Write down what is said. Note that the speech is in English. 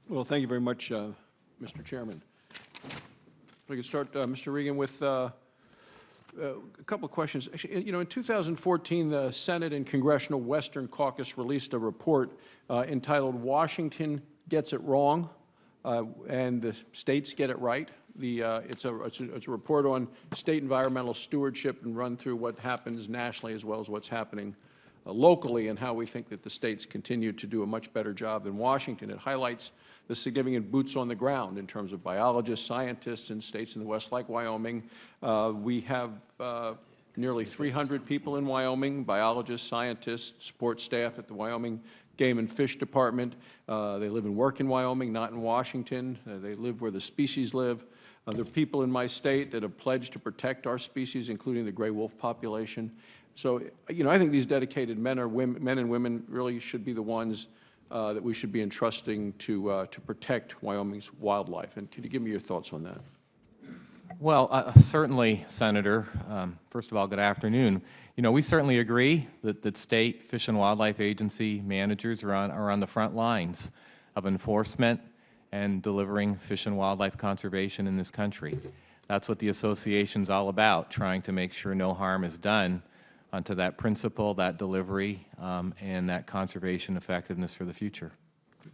Well, thank you very much, Mr. Chairman. If I could start, Mr. Regan, with a couple of questions. Actually, you know, in 2014, the Senate and Congressional Western Caucus released a report entitled "Washington Gets It Wrong, and the States Get It Right." It's a report on state environmental stewardship and run through what happens nationally as well as what's happening locally and how we think that the states continue to do a much better job than Washington. It highlights the significant boots on the ground in terms of biologists, scientists in states in the West like Wyoming. We have nearly 300 people in Wyoming, biologists, scientists, support staff at the Wyoming Game and Fish Department. They live and work in Wyoming, not in Washington. They live where the species live. There are people in my state that have pledged to protect our species, including the gray wolf population. So, you know, I think these dedicated men and women really should be the ones that we should be entrusting to protect Wyoming's wildlife. And could you give me your thoughts on that? Well, certainly, Senator. First of all, good afternoon. You know, we certainly agree that state Fish and Wildlife Agency managers are on the front lines of enforcement and delivering fish and wildlife conservation in this country. That's what the association's all about, trying to make sure no harm is done onto that principle, that delivery, and that conservation effectiveness for the future.